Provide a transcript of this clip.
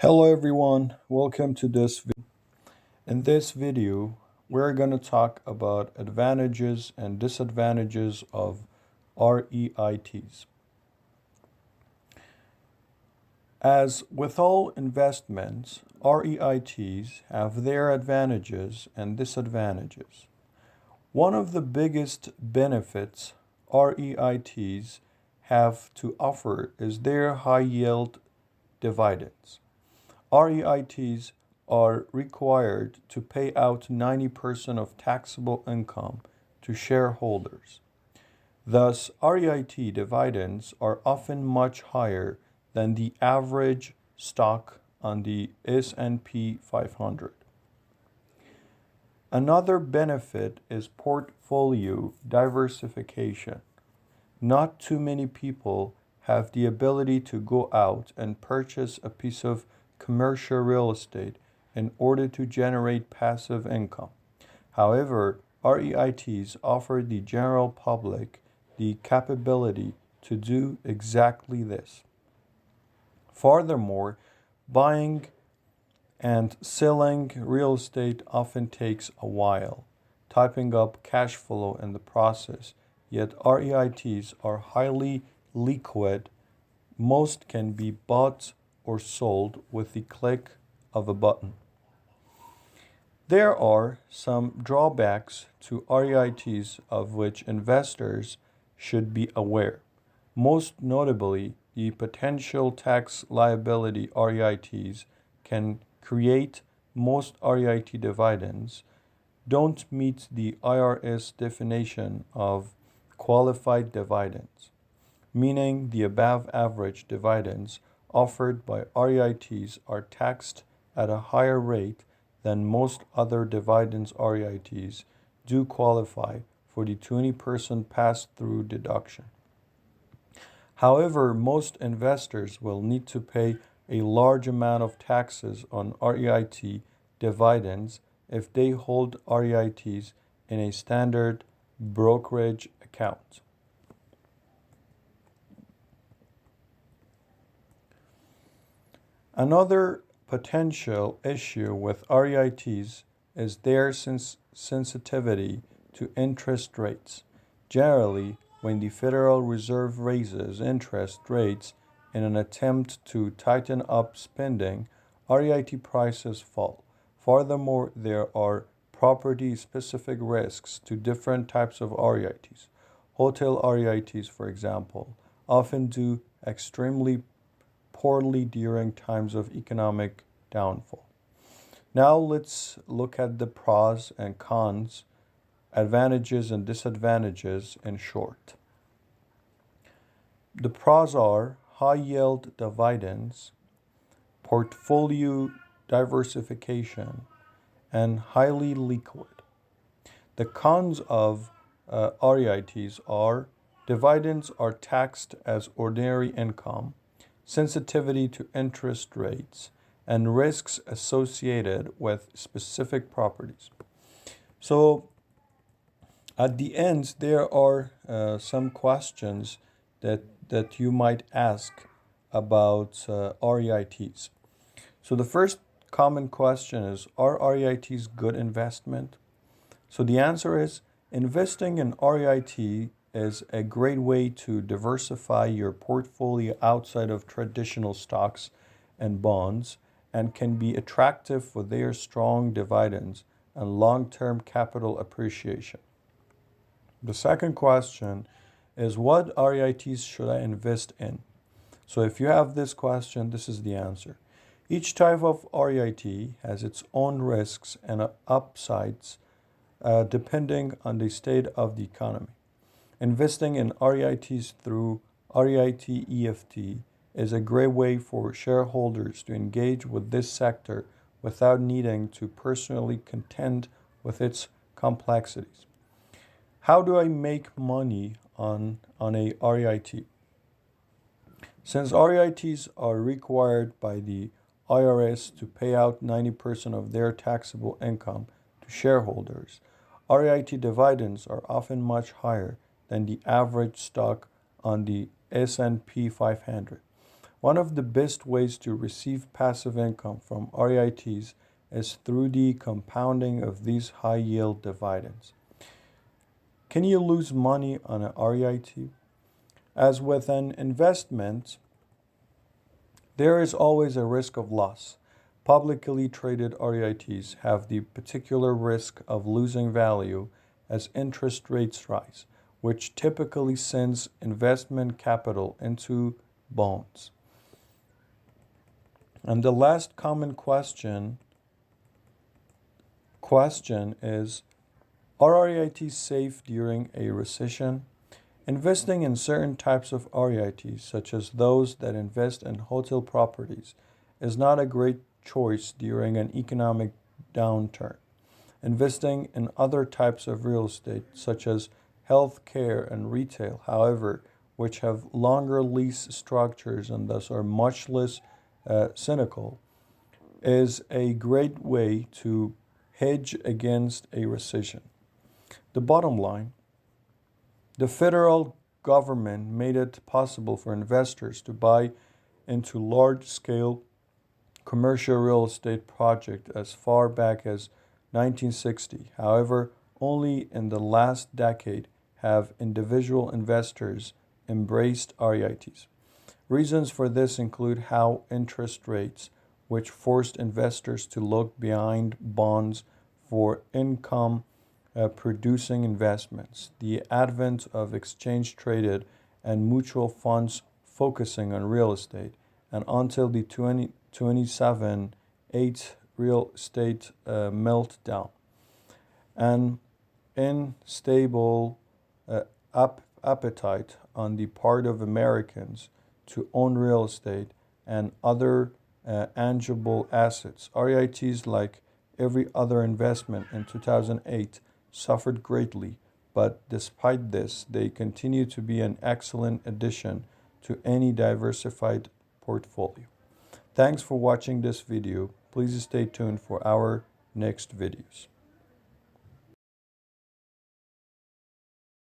Hello everyone, welcome to this video. In this video, we're going to talk about advantages and disadvantages of REITs. As with all investments, REITs have their advantages and disadvantages. One of the biggest benefits REITs have to offer is their high yield dividends. REITs are required to pay out 90% of taxable income to shareholders. Thus, REIT dividends are often much higher than the average stock on the S&P 500. Another benefit is portfolio diversification. Not too many people have the ability to go out and purchase a piece of commercial real estate in order to generate passive income. However, REITs offer the general public the capability to do exactly this. Furthermore, buying and selling real estate often takes a while, typing up cash flow in the process, yet REITs are highly liquid. Most can be bought or sold with the click of a button. There are some drawbacks to REITs of which investors should be aware. Most notably, the potential tax liability REITs can create. Most REIT dividends don't meet the IRS definition of qualified dividends, meaning the above average dividends offered by REITs are taxed at a higher rate than most other dividends. REITs do qualify for the 20% pass-through deduction. However, most investors will need to pay a large amount of taxes on REIT dividends if they hold REITs in a standard brokerage account. Another potential issue with REITs is their sensitivity to interest rates. Generally, when the Federal Reserve raises interest rates in an attempt to tighten up spending, REIT prices fall. Furthermore, there are property-specific risks to different types of REITs. Hotel REITs, for example, often do extremely poorly during times of economic downfall. Now let's look at the pros and cons, advantages and disadvantages in short. The pros are high yield dividends, portfolio diversification, and highly liquid. The cons of REITs are dividends are taxed as ordinary income, sensitivity to interest rates, and risks associated with specific properties. So at the end, there are some questions that you might ask about REITs. So the first common question is, are REITs good investment? So the answer is, investing in REIT is a great way to diversify your portfolio outside of traditional stocks and bonds, and can be attractive for their strong dividends and long-term capital appreciation. The second question is, what REITs should I invest in? So if you have this question, this is the answer. Each type of REIT has its own risks and upsides depending on the state of the economy. Investing in REITs through REIT EFT is a great way for shareholders to engage with this sector without needing to personally contend with its complexities. How do I make money on a REIT? Since REITs are required by the IRS to pay out 90% of their taxable income to shareholders, REIT dividends are often much higher than the average stock on the S&P 500. One of the best ways to receive passive income from REITs is through the compounding of these high-yield dividends. Can you lose money on an REIT? As with an investment, there is always a risk of loss. Publicly traded REITs have the particular risk of losing value as interest rates rise, which typically sends investment capital into bonds. And the last common question is, are REITs safe during a recession? Investing in certain types of REITs, such as those that invest in hotel properties, is not a great choice during an economic downturn. Investing in other types of real estate, such as healthcare and retail, however, which have longer lease structures and thus are much less cyclical, is a great way to hedge against a recession. The bottom line: the federal government made it possible for investors to buy into large-scale commercial real estate projects as far back as 1960. However, only in the last decade have individual investors embraced REITs. Reasons for this include how interest rates, which forced investors to look behind bonds for income producing investments, the advent of exchange-traded and mutual funds focusing on real estate, and until the 2027-8 real estate meltdown, an unstable appetite on the part of Americans to own real estate and other tangible assets. REITs, like every other investment in 2008, suffered greatly, but despite this, they continue to be an excellent addition to any diversified portfolio. Thanks for watching this video. Please stay tuned for our next videos.